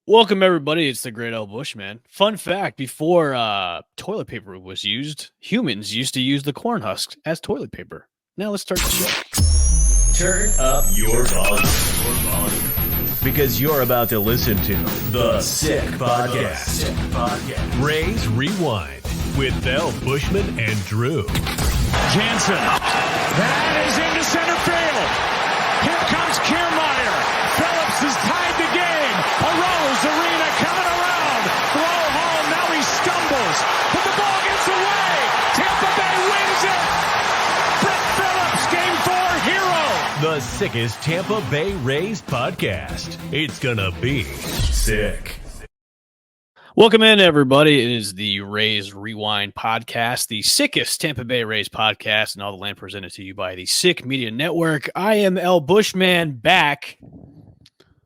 Welcome, everybody. It's the Great L. Bushman. Fun fact, before toilet paper was used, humans used to use the corn husks as toilet paper. Now let's start the show. Turn up your volume. Because you're about to listen to The Sick Podcast. Ray's Rewind with L. Buschman and Drew. Jansen. That is into center field. Here comes Kiermaier. Phillips has tied the game. Arose Arena coming around. Throw home. Now he stumbles. But the ball gets away. Tampa Bay wins it. Brett Phillips, Game 4 hero. The sickest Tampa Bay Rays podcast. It's gonna be sick. Welcome in, everybody. It is the Rays Rewind podcast, the sickest Tampa Bay Rays podcast, and all the land presented to you by the Sick Media Network. I am L. Bushman, back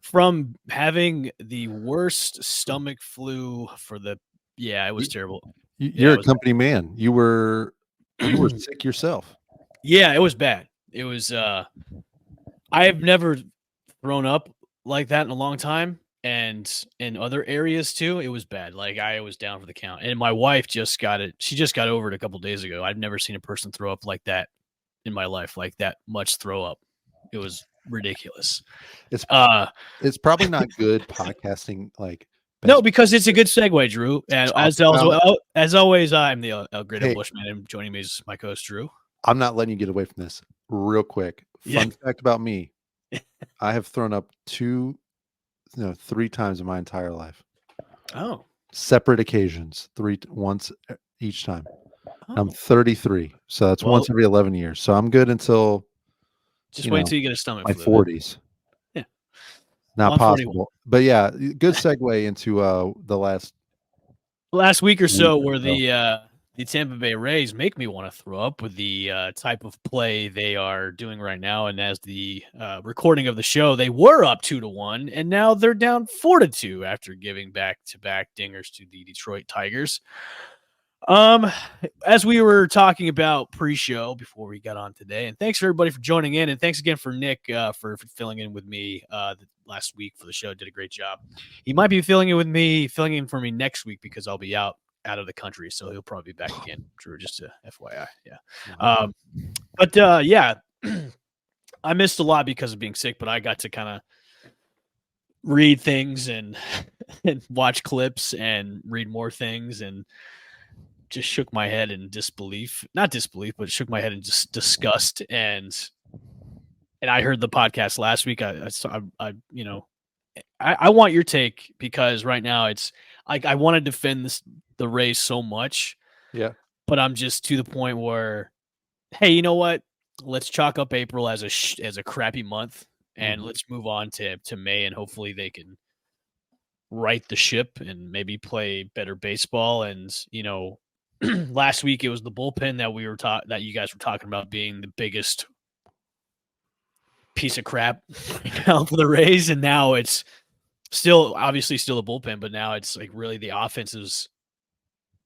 from having the worst stomach flu for the – yeah, it was terrible. You're a company man. You were sick yourself. Yeah, it was bad. It was I have never thrown up like that in a long time. And in other areas too, it was bad. Like I was down for the count. And my wife just got it. She just got over it a couple of days ago. I've never seen a person throw up like that in my life, like that much throw up. It was ridiculous. It's probably not good podcasting. Like no, because it's a good segue, Drew. And as always, I'm the Great Bushman, and joining me is my co-host Drew. I'm not letting you get away from this. Real quick, fun fact about me: I have thrown up 3 times in my entire life. Oh, separate occasions, once each time. Oh. I'm 33, so that's once every 11 years. So I'm good until just wait until you get a stomach my flu. 40s. Yeah, not possible. 41. But yeah, good segue into the last week or so, where the Tampa Bay Rays make me want to throw up with the type of play they are doing right now. And as the recording of the show, they were up 2-1, and now they're down 4-2 after giving back-to-back dingers to the Detroit Tigers. As we were talking about pre-show before we got on today, and thanks for everybody for joining in, and thanks again for Nick for filling in with me last week for the show. Did a great job. He might be filling in for me next week because I'll be out of the country, so he'll probably be back again, Drew, just to FYI. Yeah. I missed a lot because of being sick, but I got to kind of read things and watch clips and read more things, and just shook my head in not disbelief, but shook my head in just disgust. And I heard the podcast last week. I want your take, because right now it's like I want to defend the Rays so much. Yeah. But I'm just to the point where, hey, you know what? Let's chalk up April as a crappy month, and let's move on to May, and hopefully they can right the ship and maybe play better baseball. And, last week it was the bullpen that you guys were talking about being the biggest piece of crap for the Rays, and now it's obviously still a bullpen, but now it's like really the offense is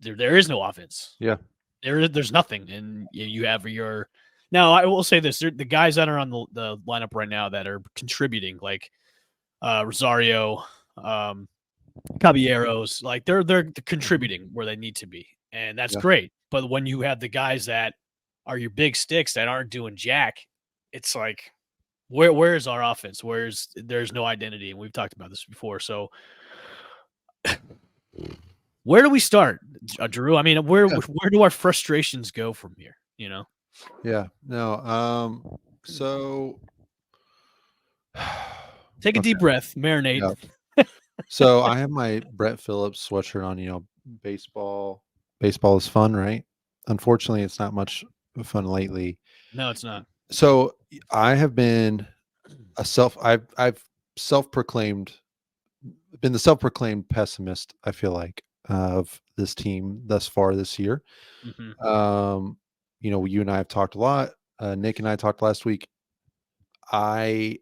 there is no offense. Yeah. There's nothing. And you have now I will say this, the guys that are on the lineup right now that are contributing, like Rosario, Caballeros, like they're contributing where they need to be. And that's great. But when you have the guys that are your big sticks that aren't doing jack, it's like, where is our offense? There's no identity, and we've talked about this before. So, where do we start, Drew? I mean, where do our frustrations go from here? Yeah. No. So, take a deep breath, marinate. Yeah. So I have my Brett Phillips sweatshirt on. Baseball is fun, right? Unfortunately, it's not much fun lately. No, it's not. So I have been I've self-proclaimed pessimist, I feel like, of this team thus far this year. Mm-hmm. You and I have talked a lot. Nick and I talked last week. I'm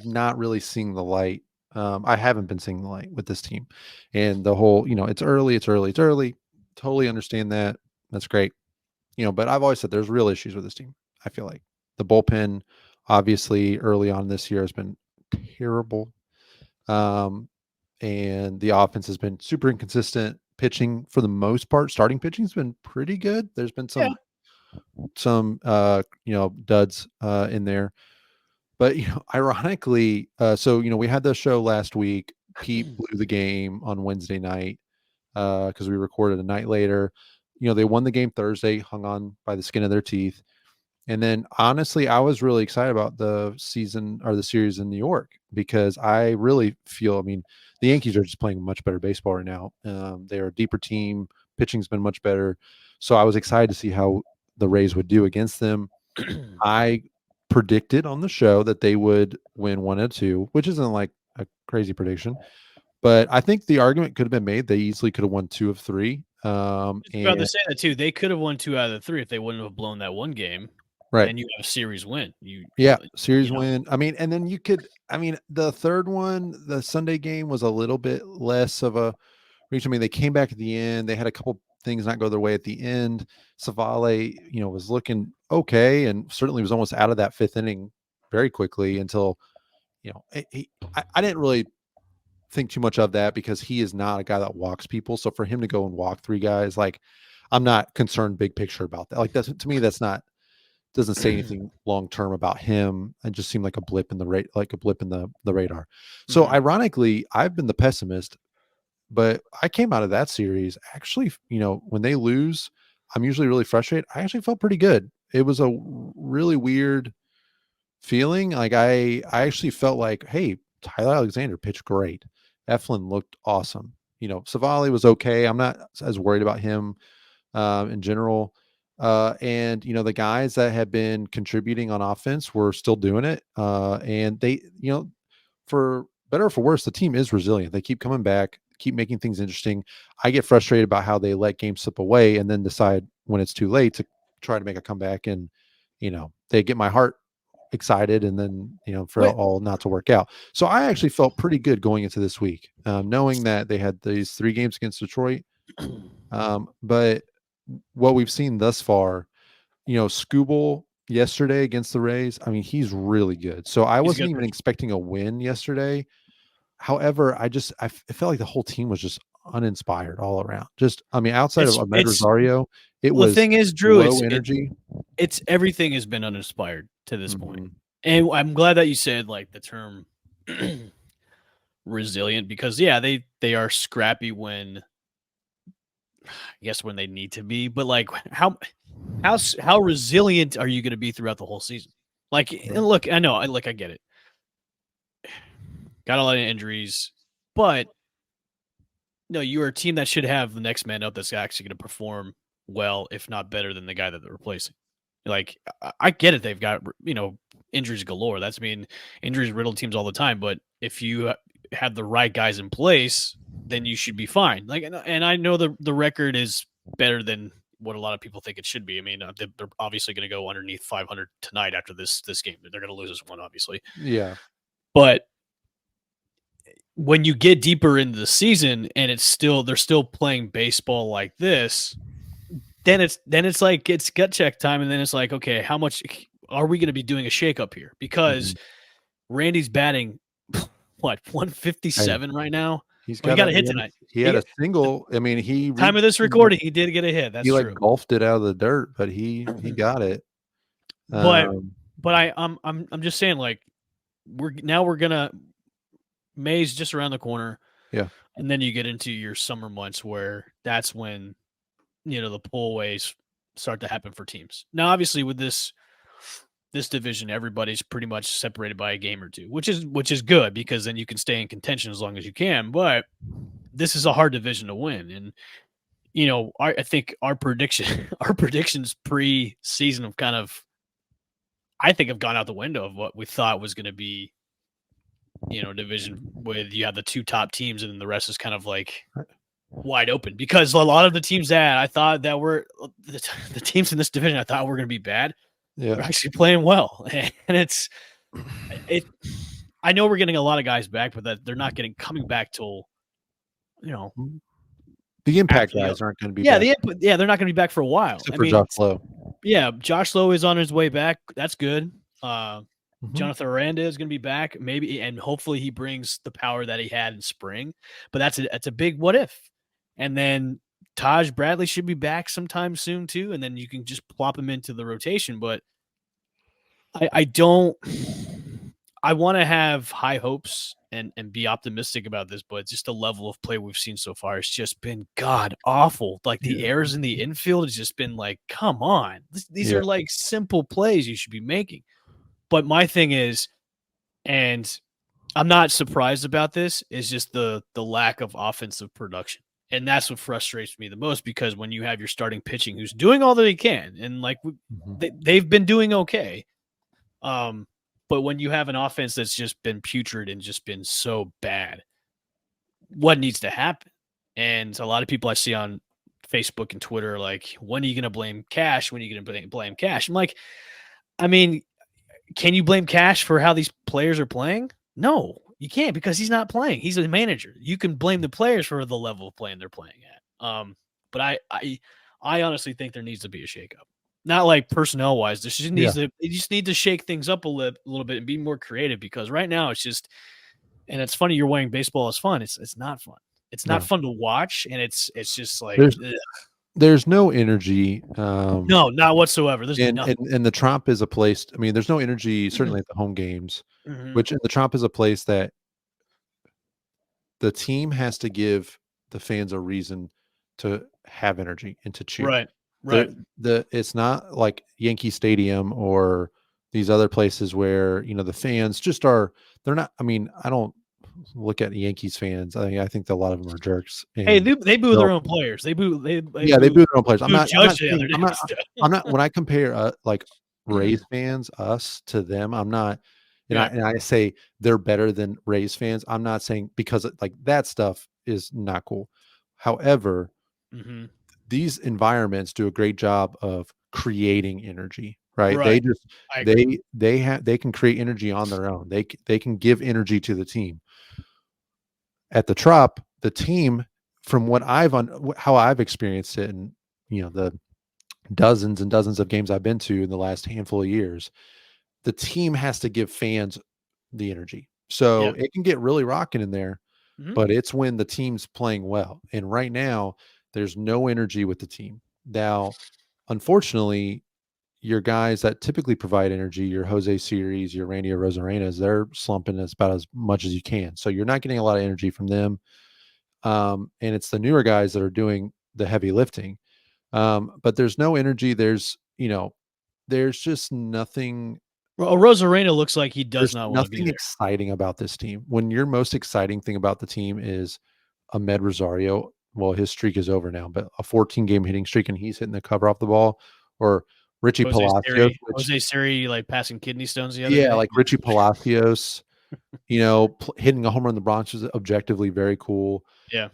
not really seeing the light. I haven't been seeing the light with this team, and the whole, it's early. Totally understand that. That's great. But I've always said there's real issues with this team. I feel like the bullpen, obviously early on this year, has been terrible. and the offense has been super inconsistent. Pitching for the most part, starting pitching has been pretty good. There's been Yeah. some duds in there. But ironically, so we had the show last week. Pete blew the game on Wednesday night because we recorded a night later. They won the game Thursday, hung on by the skin of their teeth. And then honestly, I was really excited about the season or the series in New York because I really feel, I mean, the Yankees are just playing much better baseball right now. They're a deeper team. Pitching's been much better. So I was excited to see how the Rays would do against them. I predicted on the show that they would win 1-2, which isn't like a crazy prediction. But I think the argument could have been made. They easily could have won 2 of 3. About to say that too. They could have won 2 out of the 3 if they wouldn't have blown that one game. Right. Then you have a series win. Series win. I mean, and then the third one, the Sunday game was a little bit less of a reach. I mean, they came back at the end. They had a couple things not go their way at the end. Savale, was looking okay and certainly was almost out of that 5th inning very quickly until, I didn't really think too much of that because he is not a guy that walks people. So for him to go and walk 3 guys, like, I'm not concerned big picture about that. Like, that's, to me, that's not, doesn't say anything long term about him. It just seemed like a blip in the radar. So ironically, I've been the pessimist, but I came out of that series actually, when they lose, I'm usually really frustrated. I actually felt pretty good. It was a really weird feeling. Like I actually felt like, hey, Tyler Alexander pitched great. Eflin looked awesome. Savali was okay. I'm not as worried about him in general. And the guys that have been contributing on offense were still doing it. And they, for better or for worse, the team is resilient. They keep coming back, keep making things interesting. I get frustrated about how they let games slip away and then decide when it's too late to try to make a comeback. And, they get my heart excited and then, for all not to work out. So I actually felt pretty good going into this week, knowing that they had these 3 games against Detroit. But what we've seen thus far, Skubal yesterday against the Rays, I mean, he's really good. So I wasn't even expecting a win yesterday. However, I felt like the whole team was just uninspired all around. Just, I mean, outside of Ahmed Rosario, it was the thing is, Drew, low energy. It's everything has been uninspired to this point. And I'm glad that you said like the term resilient because they are scrappy when when they need to be, but like how resilient are you going to be throughout the whole season? Like, and look, I know, I get it. Got a lot of injuries, but no, you're a team that should have the next man up that's actually going to perform well, if not better than the guy that they're replacing. Like, I get it. They've got, injuries galore. That's injuries riddle teams all the time. But if you have the right guys in place, then you should be fine. Like, and I know the record is better than what a lot of people think it should be. I mean, they're obviously going to go underneath 500 tonight after this game. They're going to lose this one, obviously. Yeah. But when you get deeper into the season and they're still playing baseball like this, then it's like it's gut check time, and then it's like, okay, how much are we going to be doing a shakeup here? Because Randy's batting 157 right now. He got a hit tonight. He had a single. I mean, time of this recording, he did get a hit. That's true. He golfed it out of the dirt, but he got it. But I'm just saying, like, we're gonna. May's just around the corner. Yeah. And then you get into your summer months where that's when, the pull-aways start to happen for teams. Now, obviously, with this division, everybody's pretty much separated by a game or two, which is good because then you can stay in contention as long as you can. But this is a hard division to win. And, I think our predictions pre-season have kind of, I think, have gone out the window of what we thought was going to be, division with you have the 2 top teams and then the rest is kind of like wide open because a lot of the teams that I thought that were the teams in this division I thought were going to be bad. Yeah. They're actually playing well. And I know we're getting a lot of guys back, but that they're not coming back till, the impact guys aren't going to be back. They're not going to be back for a while. Except for Josh Lowe. Yeah. Josh Lowe is on his way back. That's good. Jonathan Aranda is going to be back, maybe, and hopefully he brings the power that he had in spring. But that's a big what if. And then Taj Bradley should be back sometime soon too, and then you can just plop him into the rotation. But I don't. I want to have high hopes and be optimistic about this, but just the level of play we've seen so far has just been god awful. Like the errors in the infield has just been like, come on, these are like simple plays you should be making. But my thing is, and I'm not surprised about this, is just the lack of offensive production. And that's what frustrates me the most, because when you have your starting pitching who's doing all that he can, and like they've been doing okay, but when you have an offense that's just been putrid and just been so bad, what needs to happen? And a lot of people I see on Facebook and Twitter are like, when are you going to blame Cash? When are you going to blame Cash? I'm like, I mean, can you blame Cash for how these players are playing? No, you can't, because he's not playing. He's a manager. You can blame the players for the level of playing they're playing at. But I honestly think there needs to be a shakeup. Not like personnel wise. This just needs to. They just need to shake things up a little bit and be more creative, because right now it's just. And it's funny you're weighing baseball as fun. It's not fun. It's not fun to watch, and it's just like there's no energy. No, not whatsoever. There's nothing. And the Trop is a place. I mean, there's no energy certainly at the home games. Which the Trop is a place that the team has to give the fans a reason to have energy and to cheer. Right. It's not like Yankee Stadium or these other places where, the fans just they're not, I mean, I don't look at Yankees fans. I think a lot of them are jerks. Hey, they boo their own players. They boo their own players. I'm not when I compare like Rays fans, us to them, I'm not, and I say they're better than Rays fans. I'm not saying, because like that stuff is not cool. However, these environments do a great job of creating energy, right? They can create energy on their own. They can give energy to the team. At the Trop, the team, from how I've experienced it, and the dozens and dozens of games I've been to in the last handful of years, the team has to give fans the energy. So it can get really rocking in there, but it's when the team's playing well. And right now, there's no energy with the team. Now, unfortunately, your guys that typically provide energy, your Jose Series, your Randy Rosarenas, they're slumping about as much as you can. So you're not getting a lot of energy from them. And it's the newer guys that are doing the heavy lifting. But there's no energy. There's just nothing. Well, Rosarena looks like he does not want to be there. Nothing exciting about this team. When your most exciting thing about the team is Ahmed Rosario, well, his streak is over now, but a 14-game hitting streak, and he's hitting the cover off the ball, or Richie Palacios. Jose Siri, like passing kidney stones the other day. Yeah, like Richie Palacios, hitting a home run in the Bronx was objectively very cool. Yeah.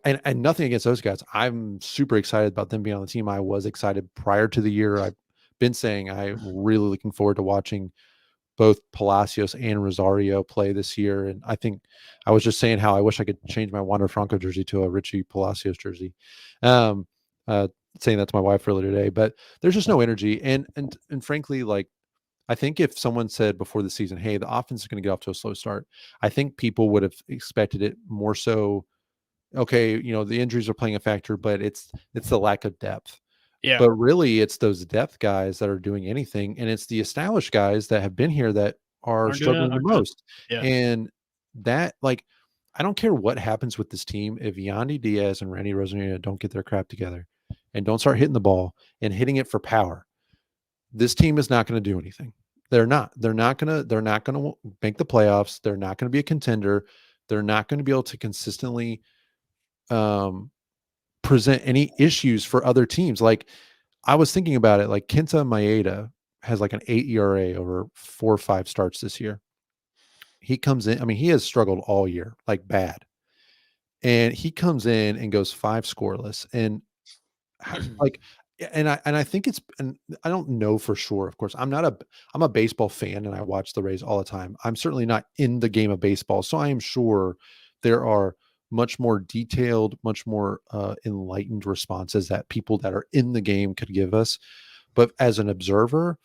And nothing against those guys. I'm super excited about them being on the team. I was excited prior to the year. I've been saying I'm really looking forward to watching both Palacios and Rosario play this year. And I think I was just saying how I wish I could change my Wander Franco jersey to a Richie Palacios jersey. Saying that to my wife earlier today, but there's just no energy. And frankly, like, I think if someone said before the season, hey, the offense is going to get off to a slow start, I think people would have expected it more so. Okay, the injuries are playing a factor, but it's the lack of depth. Yeah. But really, it's those depth guys that are doing anything, and it's the established guys that have been here that are struggling the most. Yeah. And that, like, I don't care what happens with this team if Yandy Diaz and Randy Rosarena don't get their crap together and don't start hitting the ball and hitting it for power. This team is not going to do anything. They're not going to make the playoffs. They're not going to be a contender. They're not going to be able to consistently present any issues for other teams. Like, I was thinking about it, like Kenta Maeda has like an 8 ERA over 4 or 5 starts this year. He comes in, I mean, he has struggled all year, like bad. And he comes in and goes 5 scoreless. And like, and I think and I don't know for sure. Of course, I'm a baseball fan and I watch the Rays all the time. I'm certainly not in the game of baseball. So I am sure there are much more detailed, much more enlightened responses that people that are in the game could give us. But as an observer,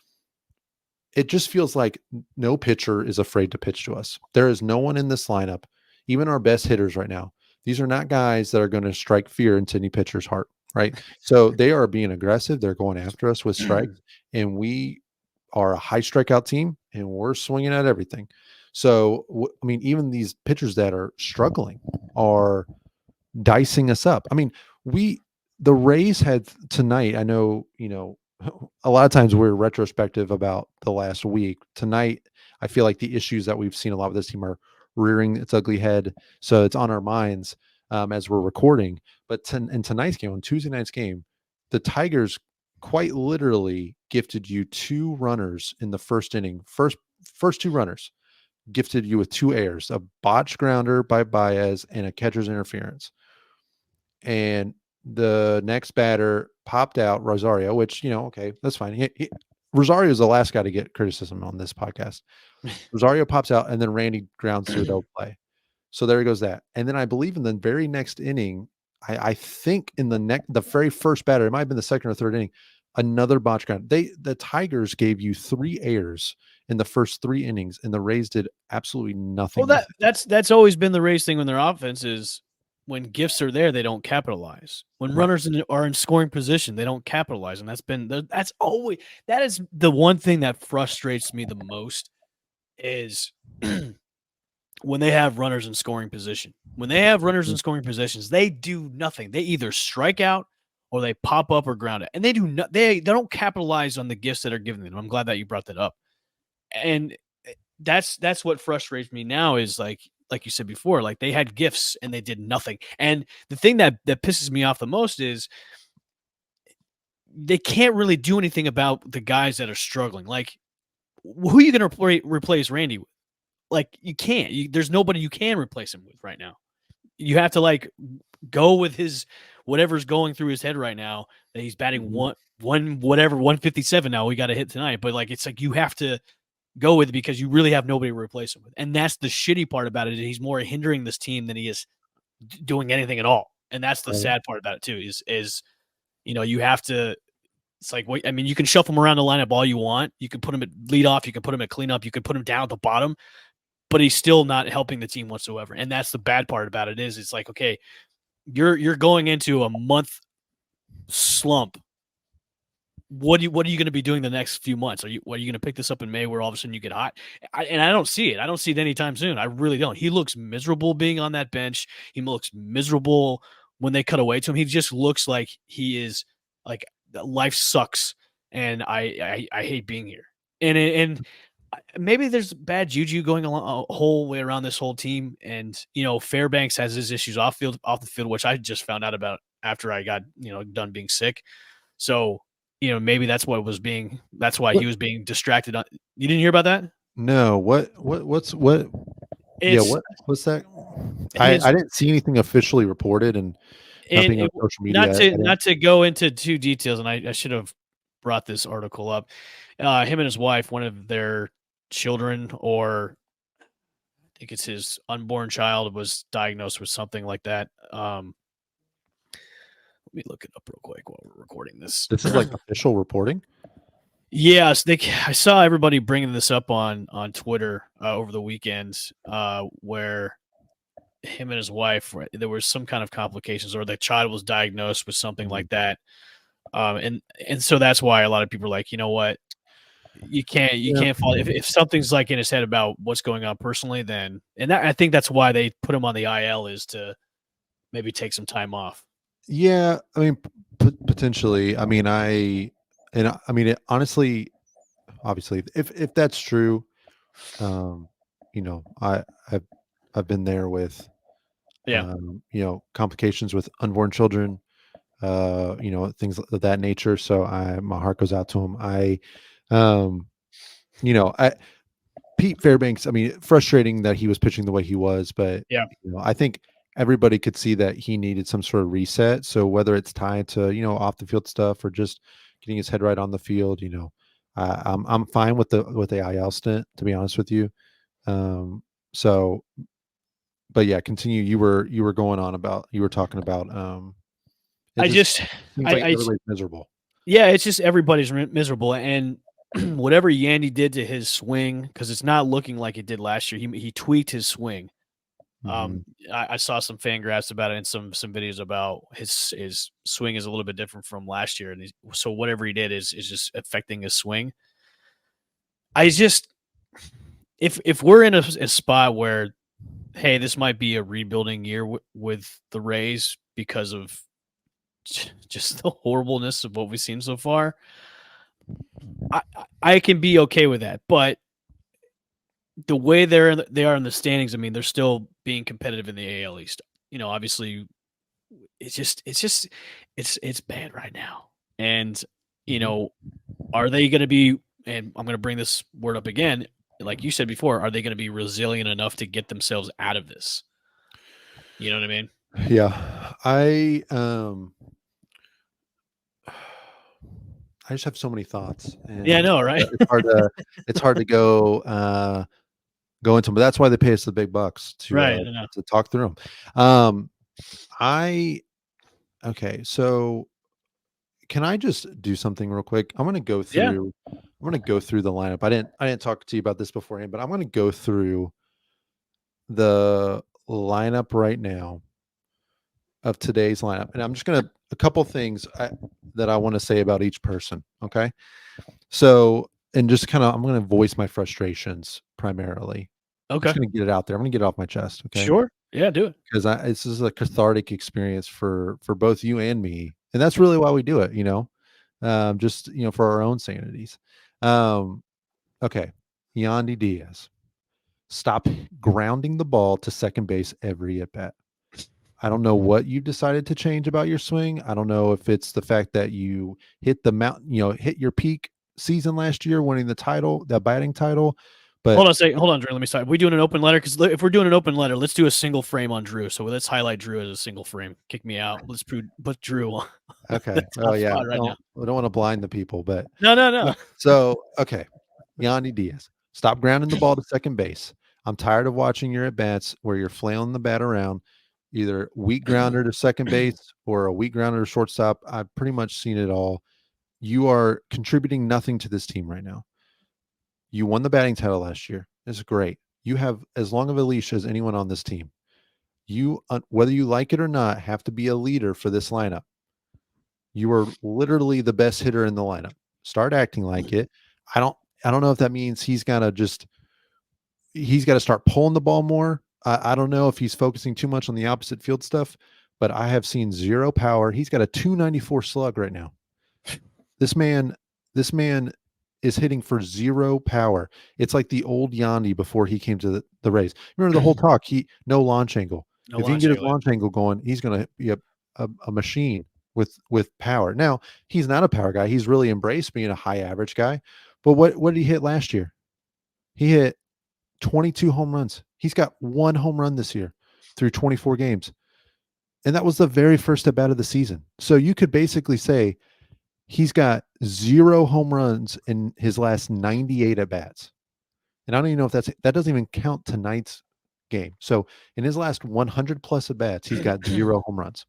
it just feels like no pitcher is afraid to pitch to us. There is no one in this lineup, even our best hitters right now. These are not guys that are going to strike fear into any pitcher's heart, right? So they are being aggressive. They're going after us with strikes, and we are a high strikeout team, and we're swinging at everything. So, I mean, even these pitchers that are struggling are dicing us up. I mean, the Rays had tonight. I know, a lot of times we're retrospective about the last week. Tonight, I feel like the issues that we've seen a lot with this team are rearing its ugly head. So it's on our minds as we're recording. But in tonight's game, on Tuesday night's game, the Tigers quite literally gifted you 2 runners in the first inning. First 2 runners gifted you with 2 errors, a botched grounder by Baez and a catcher's interference. And the next batter popped out Rosario, which, okay, that's fine. Rosario is the last guy to get criticism on this podcast. Rosario pops out, and then Randy grounds to a double play. So there goes that. And then I believe in the very next inning, I think in the very first batter, it might have been the second or third inning, another botch ground. The Tigers gave you 3 errors in the first 3 innings, and the Rays did absolutely nothing. Well, that's always been the Rays thing when their offense is when gifts are there, they don't capitalize. When runners are in scoring position, they don't capitalize, and that is the one thing that frustrates me the most is when they have runners in scoring position. When they have runners in scoring positions, they do nothing. They either strike out or they pop up or ground it, and they don't capitalize on the gifts that are given them. I'm glad that you brought that up, and that's what frustrates me now is like you said before, like they had gifts and they did nothing. And the thing that pisses me off the most is they can't really do anything about the guys that are struggling. Like, who are you going to replace Randy with? Like, you can't. There's nobody you can replace him with right now. You have to like go with his whatever's going through his head right now. That he's batting 157 now. We got to hit tonight, but like it's like you have to go with it because you really have nobody to replace him with. And that's the shitty part about it. He's more hindering this team than he is doing anything at all. And that's the sad part about it too, is you have to, it's like, wait, I mean, you can shuffle him around the lineup all you want. You can put him at leadoff. You can put him at cleanup. You can put him down at the bottom, but he's still not helping the team whatsoever. And that's the bad part about it is it's like, okay, you're going into a month slump. What are you going to be doing the next few months? Are you going to pick this up in May where all of a sudden you get hot? I don't see it. I don't see it anytime soon. I really don't. He looks miserable being on that bench. He looks miserable when they cut away to him. He just looks like he is like life sucks, and I hate being here. And maybe there's bad juju going along a whole way around this whole team. And Fairbanks has his issues off the field, which I just found out about after I got done being sick. So. Maybe that's why he was being distracted. You didn't hear about that? No. What's that? I didn't see anything officially reported, and nothing on social media. Not to go into too details, and I should have brought this article up. Him and his wife, one of their children, or I think it's his unborn child, was diagnosed with something like that. Let me look it up real quick while we're recording this. This is like official reporting? Yes. I saw everybody bringing this up on Twitter over the weekend where him and his wife, there was some kind of complications or the child was diagnosed with something like that. And so that's why a lot of people are like, you know what? You can't fall. If something's like in his head about what's going on personally, then, I think that's why they put him on the IL is to maybe take some time off. Yeah, I mean, potentially. I mean, honestly, obviously, if that's true, I've been there with, complications with unborn children, things of that nature. So my heart goes out to him. Pete Fairbanks. I mean, frustrating that he was pitching the way he was, but I think everybody could see that he needed some sort of reset. So whether it's tied to, off the field stuff or just getting his head right on the field, I'm fine with the IL stint, to be honest with you. But yeah, continue. You were going on about, you were talking about, everybody's miserable. Yeah. It's just everybody's miserable. And whatever Yandy did to his swing, because it's not looking like it did last year. He tweaked his swing. Mhm. I saw some fan graphs about it and some videos about his swing is a little bit different from last year, and so whatever he did is just affecting his swing. I just if we're in a spot where, hey, this might be a rebuilding year with the Rays because of just the horribleness of what we've seen so far, I can be okay with that. But the way they are in the standings, I mean, they're still being competitive in the AL East. Obviously, it's bad right now. And are they going to be? And I'm going to bring this word up again, like you said before. Are they going to be resilient enough to get themselves out of this? You know what I mean? Yeah, I just have so many thoughts, and Yeah, I know, right? it's hard to go into them. But that's why they pay us the big bucks Right. I know. to talk through them. I okay, so can I just do something real quick? I'm gonna go Yeah. through. I'm gonna go through the lineup. I didn't talk to you about this beforehand, but I'm gonna go through the lineup right now of today's lineup, and I'm just gonna a couple things that I want to say about each person. Okay, so and just kind of I'm gonna voice my frustrations primarily. I'm Okay. just gonna get it out there. I'm gonna get it off my chest. Okay, Sure. Yeah. Do it. because this is a cathartic experience for both you and me, and that's really why we do it. Just for our own sanities. Um, okay, Yandy Diaz, stop grounding the ball to second base every at bat. I don't know what you've decided to change about your swing. I don't know if it's the fact that you hit the mountain, hit your peak season last year, winning the batting title. But Hold on a second. Hold on, Drew. Let me start. We doing an open letter? Because if we're doing an open letter, let's do a single frame on Drew. So let's highlight Drew as a single frame. Kick me out. Let's put Drew on the okay, oh top yeah, spot right now. we don't want to blind the people, but No, no, no. so okay, Yandy Diaz, stop grounding the ball to second base. I'm tired of watching your at bats where you're flailing the bat around, either weak grounder to second base or a weak grounder to shortstop. I've pretty much seen it all. You are contributing nothing to this team right now. You won the batting title last year. It's great. You have as long of a leash as anyone on this team. You, whether you like it or not, have to be a leader for this lineup. You are literally the best hitter in the lineup. Start acting like it. I don't. I don't know if that means he's got to start pulling the ball more. I don't know if he's focusing too much on the opposite field stuff, but I have seen zero power. He's got a 294 slug right now. This man is hitting for zero power. It's like the old Yandy before he came to the Rays. Remember the whole talk? No launch angle. No If he can launch get his angle. launch angle going, he's going to be a machine with power. Now he's not a power guy. He's really embraced being a high average guy. But what did he hit last year? He hit 22 home runs. He's got one home run this year through 24 games. And that was the very first at bat of the season. So you could basically say he's got 0 home runs in his last 98 at bats. And I don't even know if that doesn't even count tonight's game. So in his last 100 plus at bats, he's got 0 home runs.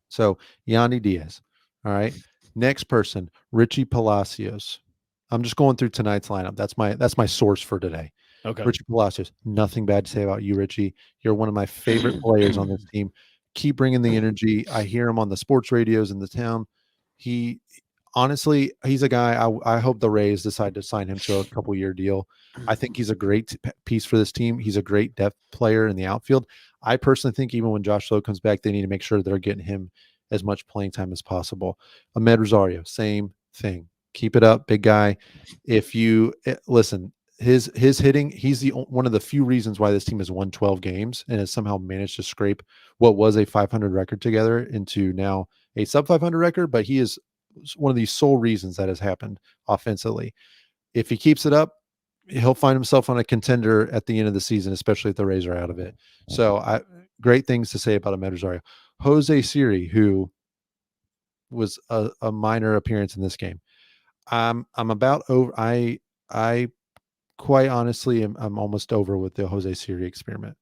So Yandy Diaz. All right. Next person, Richie Palacios. I'm just going through tonight's lineup. That's my source for today. Okay. Richie Palacios. Nothing bad to say about you, Richie. You're one of my favorite players on this team. Keep bringing the energy. I hear him on the sports radios in the town. He honestly, he's a guy I hope the Rays decide to sign him to a couple year deal. I think he's a great piece for this team. He's a great depth player in the outfield. I personally think even when Josh Lowe comes back, they need to make sure they're getting him as much playing time as possible. Ahmed Rosario, same thing. Keep it up, big guy. If you listen, his hitting, he's one of the few reasons why this team has won 12 games and has somehow managed to scrape what was a 500 record together into now a sub 500 record, but he is one of the sole reasons that has happened offensively. If he keeps it up, he'll find himself on a contender at the end of the season, especially if the Rays are out of it. So great things to say about Ahmed Rosario. Jose Siri, who was a minor appearance in this game. I'm about over. I quite honestly I'm almost over with the Jose Siri experiment.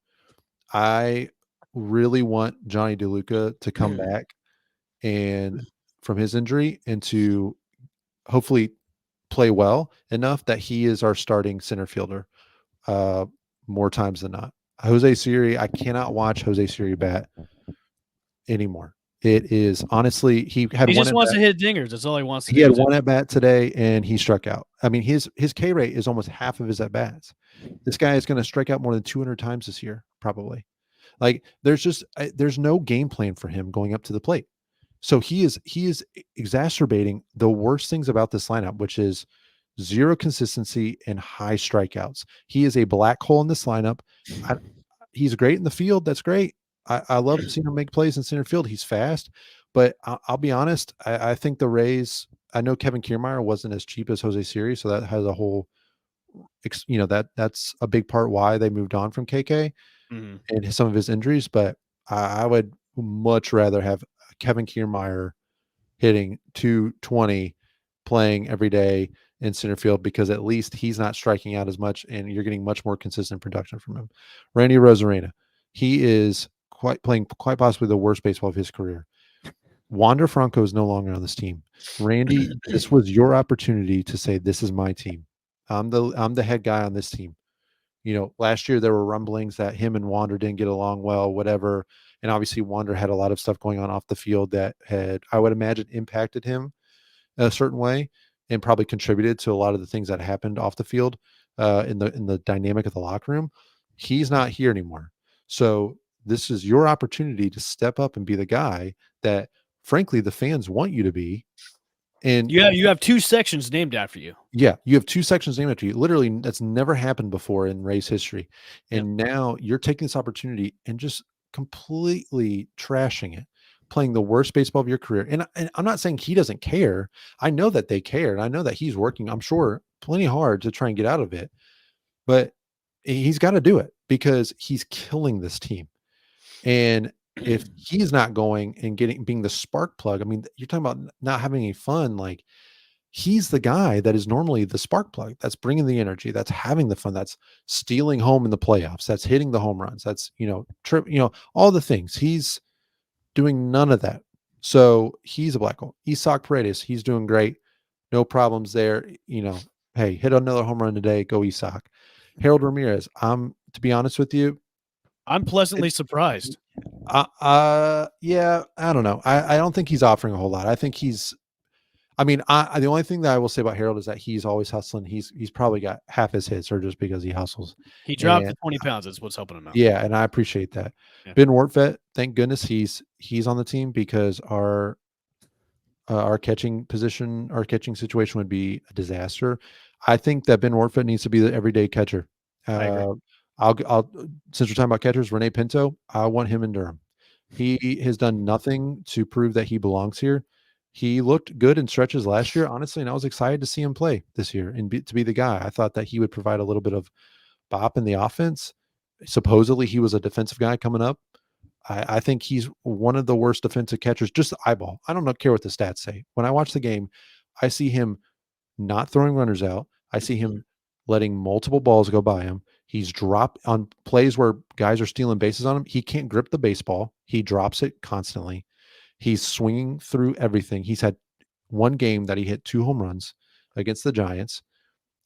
I really want Johnny DeLuca to come back and from his injury and to hopefully play well enough that he is our starting center fielder more times than not. Jose Siri, I cannot watch Jose Siri bat anymore. It is honestly, he had He one just at wants bat. to hit dingers. That's all he wants to He do. had one at bat today and he struck out. I mean, his K rate is almost half of his at bats. This guy is going to strike out more than 200 times this year, probably. Like there's no game plan for him going up to the plate. So he is exacerbating the worst things about this lineup, which is zero consistency and high strikeouts. He is a black hole in this lineup. I, he's great in the field. That's great. I love seeing him make plays in center field. He's fast, but I'll be honest. I think the Rays. I know Kevin Kiermaier wasn't as cheap as Jose Siri, so that has a whole, that's a big part why they moved on from KK and some of his injuries. But I would much rather have Kevin Kiermaier hitting 220, playing every day in center field, because at least he's not striking out as much and you're getting much more consistent production from him. Randy Rosarena, he is playing quite possibly the worst baseball of his career. Wander Franco is no longer on this team. Randy, this was your opportunity to say, this is my team. I'm the head guy on this team. Last year there were rumblings that him and Wander didn't get along well, whatever. And obviously Wander had a lot of stuff going on off the field that had, I would imagine, impacted him a certain way and probably contributed to a lot of the things that happened off the field in the dynamic of the locker room. He's not here anymore. So this is your opportunity to step up and be the guy that, frankly, the fans want you to be. And you have 2 sections named after you. Yeah, you have 2 sections named after you. Literally, that's never happened before in Rays history. And now you're taking this opportunity and just completely trashing it, playing the worst baseball of your career. And I'm not saying he doesn't care. I know that they care, and I know that he's working, I'm sure, plenty hard to try and get out of it. But he's got to do it because he's killing this team. And if he's not going and being the spark plug, I mean, you're talking about not having any fun. Like, he's the guy that is normally the spark plug, that's bringing the energy, that's having the fun, that's stealing home in the playoffs, that's hitting the home runs, that's all the things. He's doing none of that. So he's a black hole. Isak Paredes, he's doing great, no problems there. Hey, hit another home run today, go Isak. Harold Ramirez, to be honest with you, I'm pleasantly surprised. Yeah, I don't know. I don't think he's offering a whole lot. I think the only thing that I will say about Harold is that he's always hustling. He's probably got half his hits are just because he hustles. He dropped the 20 pounds. That's what's helping him out. Yeah, and I appreciate that. Yeah. Ben Wortvet, thank goodness he's on the team, because our catching situation would be a disaster. I think that Ben Wortvet needs to be the everyday catcher. I agree. I'll since we're talking about catchers, Rene Pinto, I want him in Durham. He has done nothing to prove that he belongs here. He looked good in stretches last year, honestly, and I was excited to see him play this year and to be the guy. I thought that he would provide a little bit of bop in the offense. Supposedly, he was a defensive guy coming up. I think he's one of the worst defensive catchers, just the eyeball. I don't care what the stats say. When I watch the game, I see him not throwing runners out. I see him letting multiple balls go by him. He's dropped on plays where guys are stealing bases on him. He can't grip the baseball. He drops it constantly. He's swinging through everything. He's had one game that he hit 2 home runs against the Giants,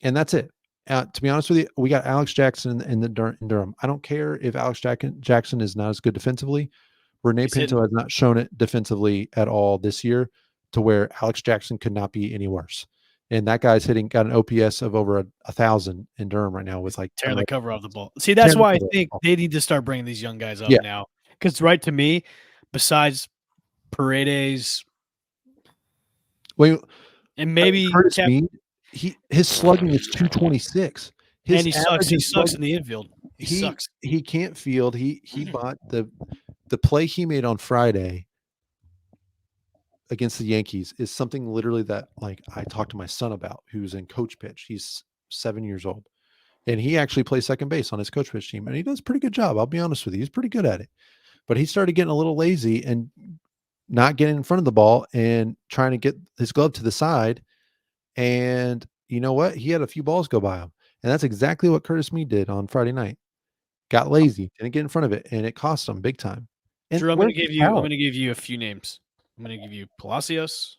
and that's it. To be honest with you, we got Alex Jackson in Durham. I don't care if Alex Jackson is not as good defensively. Rene Pinto has not shown it defensively at all this year, to where Alex Jackson could not be any worse. And that guy's got an OPS of over 1,000 in Durham right now with like tearing the cover off the ball. See, that's why I think they need to start bringing these young guys up now. Because right, to me, besides Paredes, and maybe Curtis Mead, his slugging is 226. And he sucks. He sucks in the infield. He sucks. He can't field. He bought the play he made on Friday against the Yankees is something literally that, like, I talked to my son about, who's in coach pitch. He's 7 years old, and he actually plays second base on his coach pitch team, and he does a pretty good job. I'll be honest with you. He's pretty good at it, but he started getting a little lazy and not getting in front of the ball and trying to get his glove to the side. And you know what? He had a few balls go by him, and that's exactly what Curtis Mead did on Friday night. Got lazy, didn't get in front of it, and it cost him big time. And Drew, I'm going to give you a few names. I'm going to give you Palacios,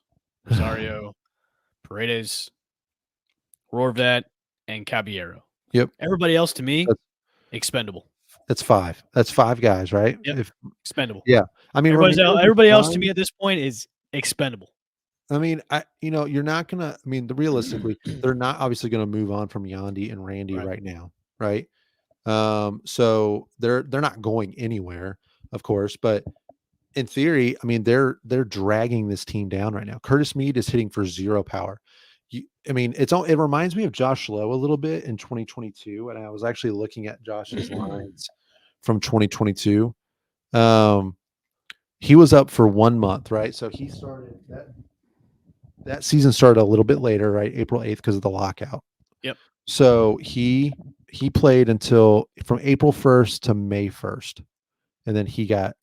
Rosario, Paredes, Rorvet, and Caballero. Yep. Everybody else to me, That's expendable. That's 5. That's 5 guys, right? Yep. Expendable. Yeah. I mean, Everybody else to me at this point is expendable. I mean, you're not gonna. I mean, realistically, they're not obviously gonna move on from Yandy and Randy right now, right? So they're not going anywhere, of course. But in theory, I mean, they're dragging this team down right now. Curtis Mead is hitting for 0 power. I mean, it reminds me of Josh Lowe a little bit in 2022, and I was actually looking at Josh's lines from 2022. He was up for 1 month, right? So he started that season started a little bit later, right? April 8th because of the lockout. Yep. So he played until from April 1st to May 1st, and then he got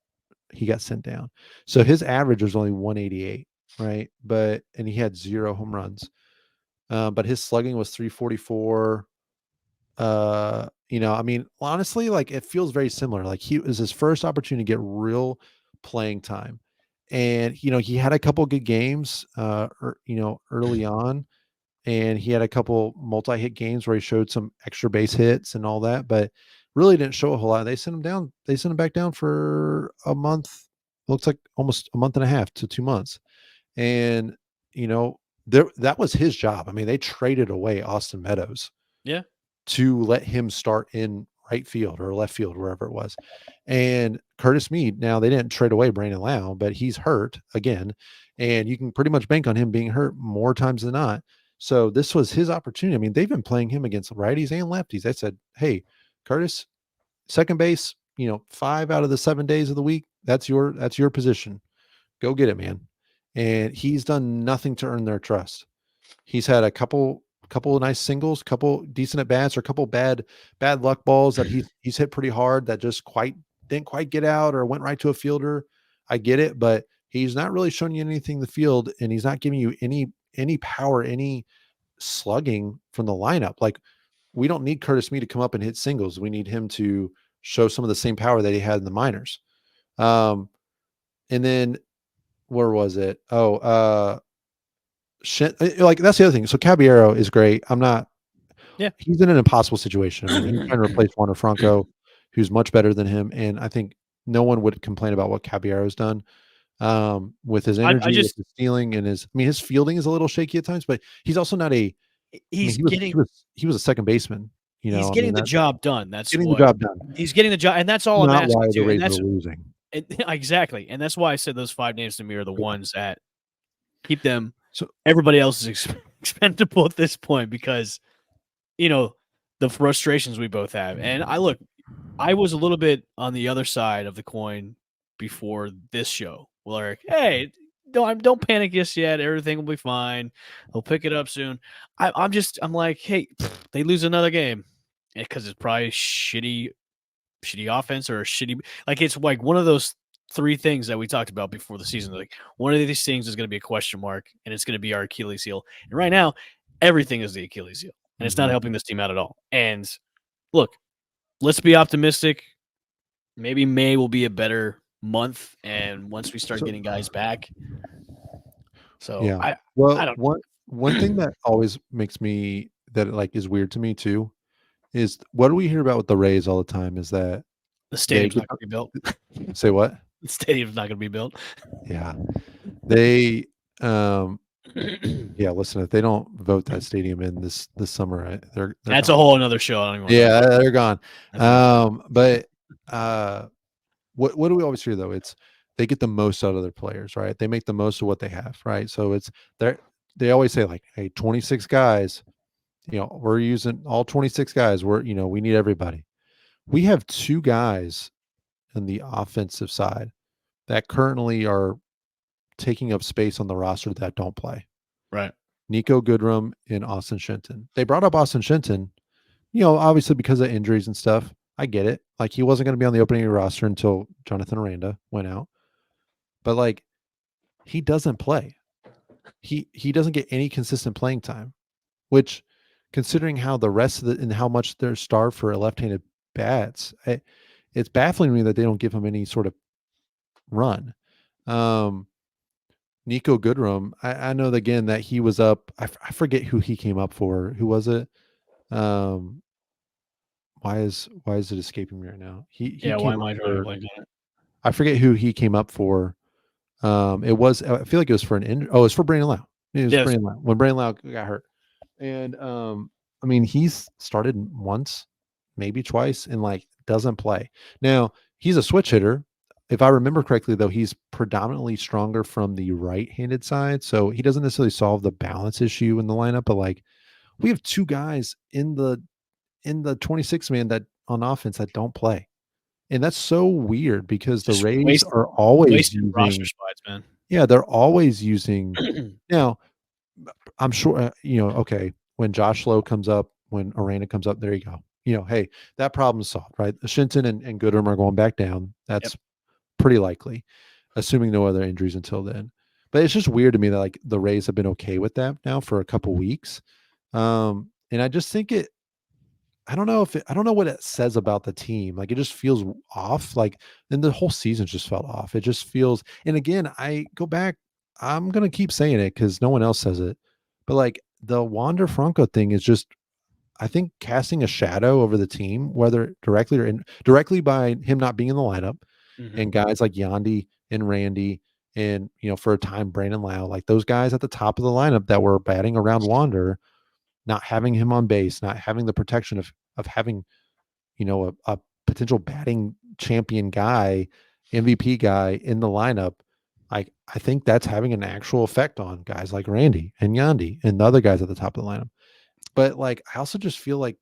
sent down. So his average was only 188, right? And he had 0 home runs. But his slugging was 344. I mean, honestly, like it feels very similar. Like it was his first opportunity to get real playing time. And he had a couple good games early on, and he had a couple multi-hit games where he showed some extra base hits and all that, but really didn't show a whole lot. They sent him back down for a month. Looks like almost a month and a half to 2 months. And that was his job. I mean, they traded away Austin Meadows. Yeah. To let him start in right field or left field, wherever it was. And Curtis Mead, now they didn't trade away Brandon Lau, but he's hurt again. And you can pretty much bank on him being hurt more times than not. So this was his opportunity. I mean, they've been playing him against righties and lefties. They said, hey, Curtis, second base, 5 out of the 7 days of the week, that's your position. Go get it, man. And he's done nothing to earn their trust. He's had a couple of nice singles, couple decent at bats, or a couple bad luck balls that he's hit pretty hard that just didn't quite get out or went right to a fielder. I get it, but he's not really showing you anything in the field, and he's not giving you any power, any slugging from the lineup. Like, we don't need Curtis Mead to come up and hit singles. We need him to show some of the same power that he had in the minors. And then where was it? Like that's the other thing. So Caballero is great. He's in an impossible situation. I mean, he's trying to replace Wander Franco, who's much better than him. And I think no one would complain about what Caballero's done with his energy, with his stealing, and his fielding is a little shaky at times, but he's also not he was a second baseman. He's getting the job done. That's getting the job done. He's getting the job, and that's all I'm asking. Why the Rays are losing. Exactly, and that's why I said those 5 names to me are the ones that keep them. So everybody else is expendable at this point because, the frustrations we both have. And I was a little bit on the other side of the coin before this show. Like, hey, don't panic just yet. Everything will be fine. They'll pick it up soon. I'm like, hey, they lose another game because it's probably shitty offense or it's like one of those 3 things that we talked about before the season. Like, one of these things is going to be a question mark, and it's going to be our Achilles heel. And right now, everything is the Achilles heel, and it's not helping this team out at all. And look, let's be optimistic. Maybe May will be a better month, and once we start getting guys back. So yeah, I don't. One thing that always makes me is weird to me too is what do we hear about with the Rays all the time is that the stadium's not going to be built. Say what? The stadium's not going to be built. Yeah. They listen, if they don't vote that stadium in this summer, they're that's gone. A whole another show. They're gone. But what do we always hear though? It's they get the most out of their players, right? They make the most of what they have, right? So they always say like, hey, 26 guys, we're using all 26 guys. We need everybody. We have 2 guys on the offensive side that currently are taking up space on the roster that don't play. Right. Nico Goodrum and Austin Shenton. They brought up Austin Shenton, obviously because of injuries and stuff. I get it. Like, he wasn't going to be on the opening roster until Jonathan Aranda went out. But like, he doesn't play. He doesn't get any consistent playing time, which, considering how the rest of and how much they're starved for left-handed bats, it's baffling to me that they don't give him any sort of run. Nico Goodrum, I know again that he was up. I forget who he came up for. Who was it? Um, why is it escaping me right now? He Yeah, why came am up I drawing a for. blank on it? I forget who he came up for. It was. I feel like it was for Oh, it's for Brandon Lau. It was Yes. Brandon Lau when Brandon Lau got hurt. And I mean, he's started once, maybe twice, and like doesn't play. Now he's a switch hitter. If I remember correctly, though, he's predominantly stronger from the right-handed side, so he doesn't necessarily solve the balance issue in the lineup. But like, we have two guys in the 26 man that on offense that don't play, and that's so weird because the Just Rays are always wasted roster using. spots, man. Yeah, they're always using. Now I'm sure, okay, when Josh Lowe comes up, when Aranda comes up, there you go. Hey, that problem's solved, right? Shinton and Goodrum are going back down. Yep. That's pretty likely, assuming no other injuries until then. But it's just weird to me that like the Rays have been okay with that now for a couple weeks. And I just think I don't know I don't know what it says about the team. Like it just feels off. Like then the whole season just felt off. It just feels, and again, I go back, I'm gonna keep saying it because no one else says it. But like the Wander Franco thing is just, I think, casting a shadow over the team, whether directly or indirectly by him not being in the lineup, Mhm. and guys like Yandy and Randy and for a time Brandon Lau, like those guys at the top of the lineup that were batting around Wander, not having him on base, not having the protection of having a potential batting champion guy, MVP guy in the lineup. I think that's having an actual effect on guys like Randy and Yandy and the other guys at the top of the lineup. But like I also just feel like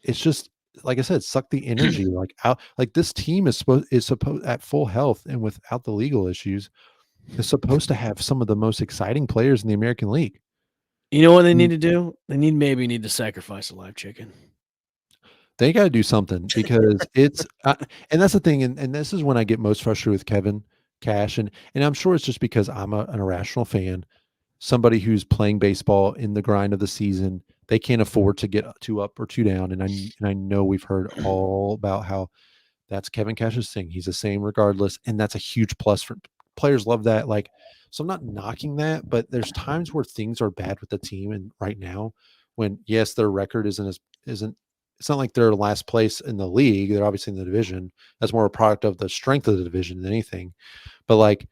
it's just like I said, suck the energy like out. Like this team is supposed at full health and without the legal issues is supposed to have some of the most exciting players in the American League. You know what they need Mm. to do? They need to sacrifice a live chicken. They got to do something because and that's the thing, and this is when I get most frustrated with Kevin Cash, and I'm sure it's just because I'm an irrational fan, somebody who's playing baseball in the grind of the season. They can't afford to get two up or two down, and I know we've heard all about how that's Kevin Cash's thing. He's the same regardless, and that's a huge plus for players. Love that. Like, so I'm not knocking that, but there's times where things are bad with the team, and right now, when yes, their record isn't. It's not like they're last place in the league. They're obviously in the division. That's more a product of the strength of the division than anything. But like,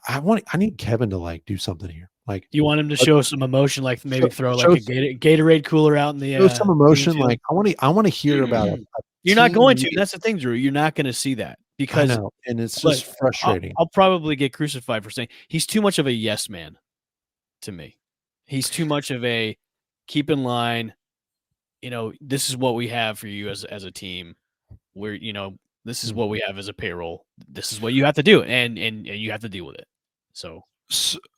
I need Kevin to like do something here. Like, You want him to let- show some emotion, like maybe throw like show a Gatorade cooler out in show some the emotion. infield. Like, I want to hear about a You're not team going to. meeting. That's the thing, Drew. You're not going to see that I because know, and it's look, just frustrating. I'll probably get crucified for saying he's too much of a yes man to me. He's too much of a keep in line. This is what we have for you as a team. This is what we have as a payroll. This is what you have to do, and you have to deal with it. So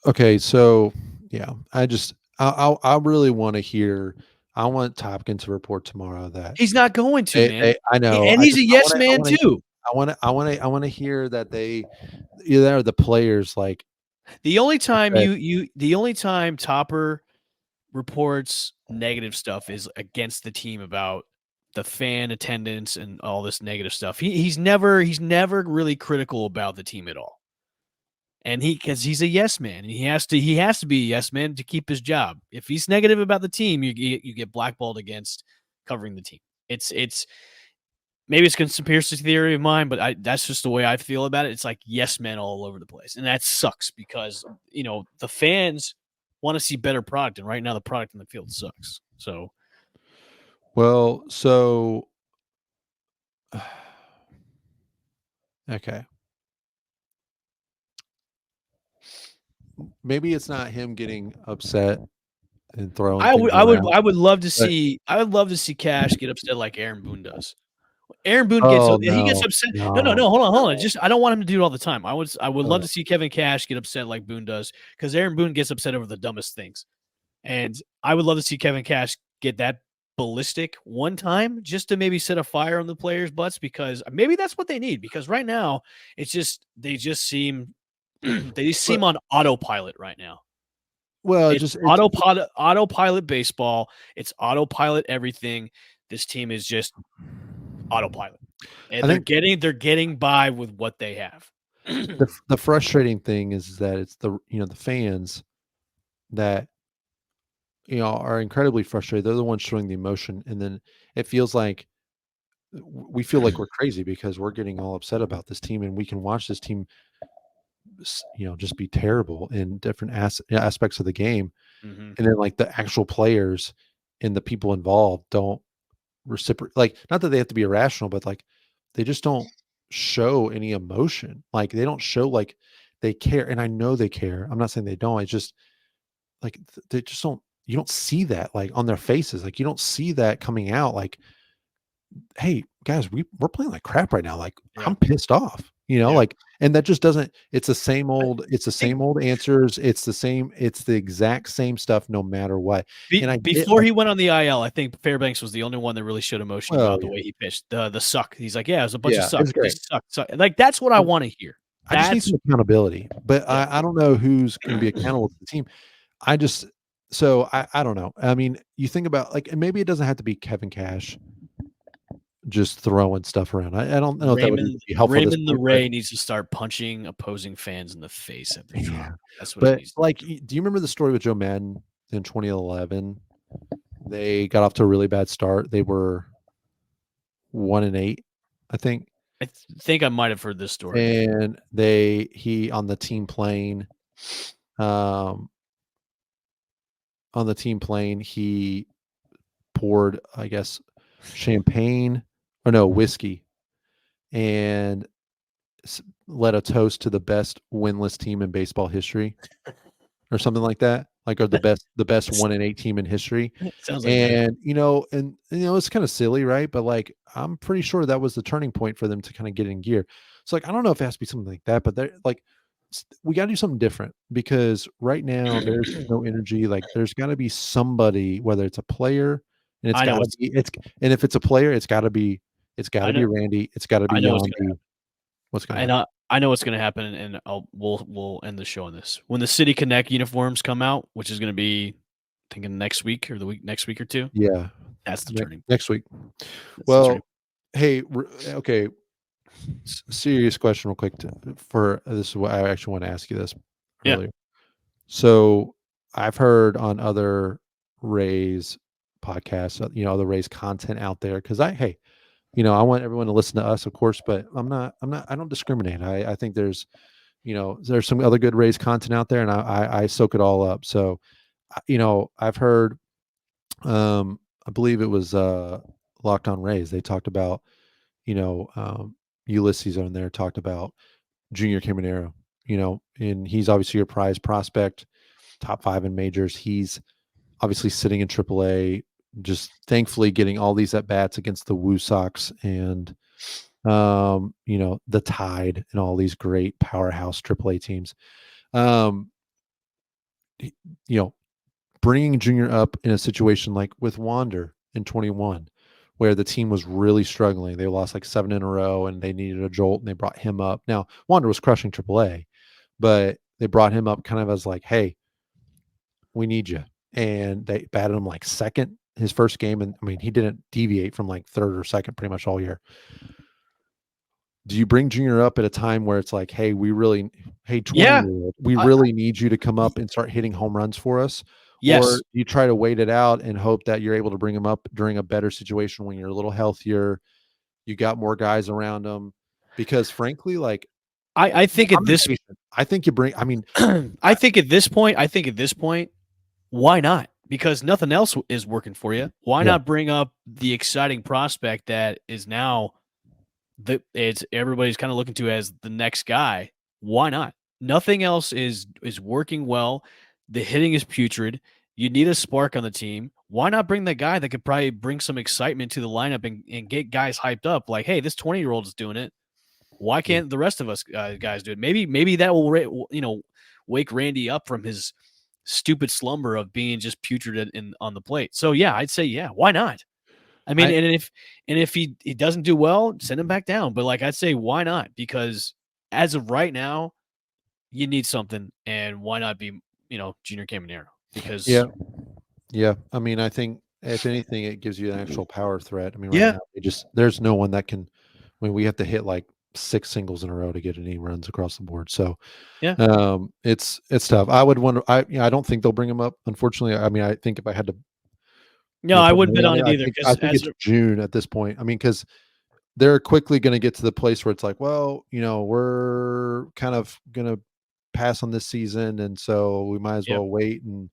Okay, so yeah, I really want to hear. I want Topkin to report tomorrow that he's not going to, man. I know. And he's a yes man too. I want to hear that they either the players like The only time that, the only time Topper reports negative stuff is against the team about the fan attendance and all this negative stuff. He's never really critical about the team at all. And because he's a yes man, and he has to be a yes man to keep his job. If he's negative about the team, you get blackballed against covering the team. It's maybe it's conspiracy theory of mine, but that's just the way I feel about it. It's like yes men all over the place, and that sucks because the fans want to see better product, and right now the product in the field sucks. So well, so okay. Maybe it's not him getting upset and throwing things around, I would love to but see Cash get upset like Aaron Boone does. Aaron Boone oh he gets no, upset. No, no, hold on. Just I don't want him to do it all the time. I would love uh, to see Kevin Cash get upset like Boone does because Aaron Boone gets upset over the dumbest things, and I would love to see Kevin Cash get that ballistic one time just to maybe set a fire on the players' butts because maybe that's what they need. Because right now it's just they just seem but on autopilot right now. well, It's autopilot baseball. It's autopilot everything. This team is just autopilot. And I think they're getting by with what they have. the frustrating thing is that it's the fans that are incredibly frustrated. They're the ones showing the emotion, and then it feels like we feel like we're crazy because we're getting all upset about this team, and we can watch this team, just be terrible in different aspects of the game, Mhm. and then like the actual players and the people involved don't reciprocate. Like, not that they have to be irrational, but like they just don't show any emotion. Like they don't show like they care, and I know they care. I'm not saying they don't. It's just like they just don't. You don't see that like on their faces. Like you don't see that coming out. Like, hey guys, we're playing like crap right now. Like Yeah. I'm pissed off. Yeah. Like, and that just doesn't. It's the Think same old answers. It's the exact same stuff no matter what. And I get before like, he went on the IL, I think Fairbanks was the only one that really showed emotion well, about the way he pitched. The suck. He's like, "Yeah, it was a bunch of yeah, suck. it's It great. just suck." Like, that's what I wanna hear. I just need That's some accountability, but yeah. I don't know who's going to be accountable to the team. I just so I don't know. I mean, you think about like, and maybe it doesn't have to be Kevin Cash just throwing stuff around. I don't know if that would even be helpful at this Raymond the point, but Ray needs to start punching opposing fans in the face after yeah. drop. That's what he But needs to like, do you remember the story with Joe Madden in 2011? They got off to a really bad start. They were 1-8, I think, I think I might have heard this story. and he on the team plane, um, he poured, I guess, champagne or no, whiskey, and led a toast to the best winless team in baseball history or something like that, like, or the best 1-8 team in history. Sounds like bad. And, it's kinda silly, right? But, like, I'm pretty sure that was the turning point for them to kinda get in gear. So, like, I don't know if it has to be something like that, but they're like, we gotta do something different because right now there's no energy. Like, there's gotta be somebody, whether it's a player, and I know what's and if it's a player, it's I gotta know be Randy, it's gotta be I know what's gonna Yandy. What's gonna and happen? I know what's gonna happen, and we'll end the show on this. When the City Connect uniforms come out, which is gonna be thinking next week or the week next week or 2, Yeah, that's the turning point. next week. That's the turning Well, hey, okay, serious question real quick for this is what I actually want to ask you this Yeah. earlier. So I've heard on other Rays podcasts, other Rays content out there because I want everyone to listen to us, of course, but I don't discriminate. I think there's some other good Rays content out there, and I soak it all up. So, I've heard, I believe it was Locked On Rays. They talked about, Ulysses on there talked about Junior Caminero, and he's obviously your prize prospect, top 5 in majors. He's obviously sitting in AAA, just thankfully getting all these at bats against the Woo Sox and the Tide and all these great powerhouse AAA teams. Um, y- you know, bringing Junior up in a situation like with Wander in 21, where the team was really struggling. They lost like 7 in a row and they needed a jolt and they brought him up. Now, Wander was crushing AAA, but they brought him up kind of as like, hey, we need you. And they batted him like second his first game. And I mean, he didn't deviate from like third or second pretty much all year. Do you bring Junior up at a time where it's like, hey, hey, Yeah. 20-year-old, we I really need you to come up and start hitting home runs for us? Or Yes. you try to wait it out and hope that you're able to bring him up during a better situation when you're a little healthier, you got more guys around him? Because frankly, like, I think at I'm this impatient. I think at this point, why not? Because nothing else is working for you. Why yeah, not bring up the exciting prospect that is now it's everybody's kind of looking to as the next guy? Why not? Nothing else is working well. The hitting is putrid. You need a spark on the team. Why not bring the guy that could probably bring some excitement to the lineup and get guys hyped up? Like, hey, this 20-year-old is doing it. Why yeah. can't the rest of us guys do it? Maybe that will wake Randy up from his stupid slumber of being just putrid on the plate. So yeah, I'd say yeah, why not? I mean, I and if he doesn't do well, send him back down. But like I'd say, why not? Because as of right now, you need something, and why not be Junior Caminero? yeah, Because yeah. I mean, I think if anything, it gives you an actual power threat. I mean, right yeah, now, there's no one that can. I mean, we have to hit like 6 singles in a row to get any runs across the board. So Yeah. it's tough. I would want to. I don't think they'll bring him up. Unfortunately, I mean, I think if I had to, No, I put wouldn't money bet on on it it, either I because think it's June at this point. I mean, because they're quickly going to get to the place where it's like, well, we're kind of going to pass on this season, and so we might as well wait and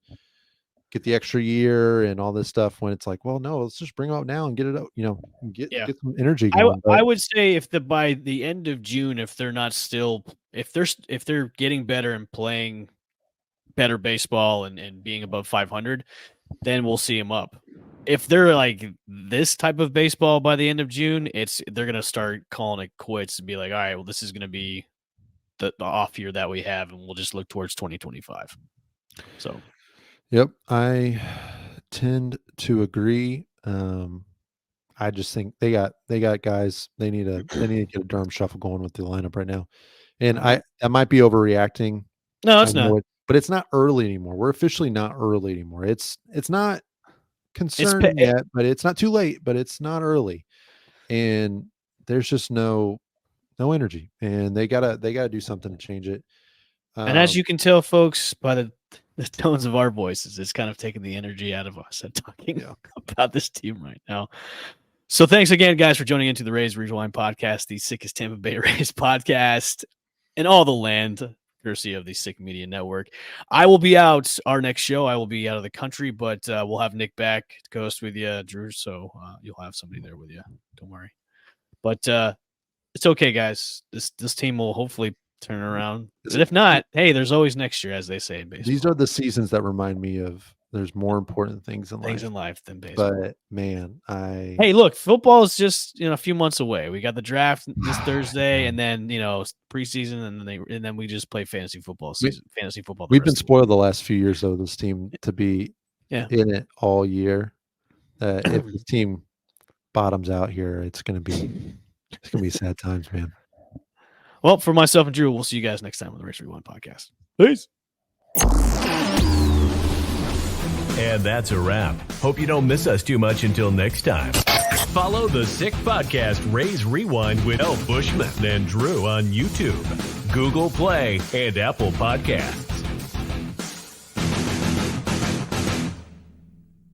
get the extra year and all this stuff. When it's like, well, no, let's just bring them up now and get it out. Get some energy going. I But would say if by the end of June, if they're not still, if they're getting better and playing better baseball and being above 500, then we'll see them up. If they're like this type of baseball by the end of June, they're gonna start calling it quits and be like, all right, well, this is gonna be the off year that we have, and we'll just look towards 2025. So, yep, I tend to agree. I just think they got guys. They need to get a Durham shuffle going with the lineup right now. And I might be overreacting. No, I it's know not. it, but it's not early anymore. We're officially not early anymore. It's not concerning yet, but it's not too late, but it's not early. And there's just no energy, and they gotta do something to change it. And as you can tell, folks, by the tones of our voices, it's kind of taking the energy out of us at talking about this team right now. So thanks again, guys, for joining into the Rays Rewind podcast, the sickest Tampa Bay Rays podcast in all the land, courtesy of the Sick Media Network. I will be out our next show. I will be out of the country, but we'll have Nick back to host with you, Drew. So you'll have somebody there with you. Don't worry. But it's okay, guys. This team will hopefully turn around. But if not, hey, there's always next year, as they say in baseball. These are the seasons that remind me of there's more important things in life than baseball. But man, hey, look, football is just a few months away. We got the draft this Thursday, and then preseason, and then we just play fantasy football season. We've been spoiled the last few years though. This team to be in it all year. If this team bottoms out here, it's gonna be sad times, man. Well, for myself and Drew, we'll see you guys next time on the Race Rewind podcast. Peace. And that's a wrap. Hope you don't miss us too much until next time. Follow the Sick Podcast Rays Rewind with Buschman and Drew on YouTube, Google Play, and Apple Podcasts.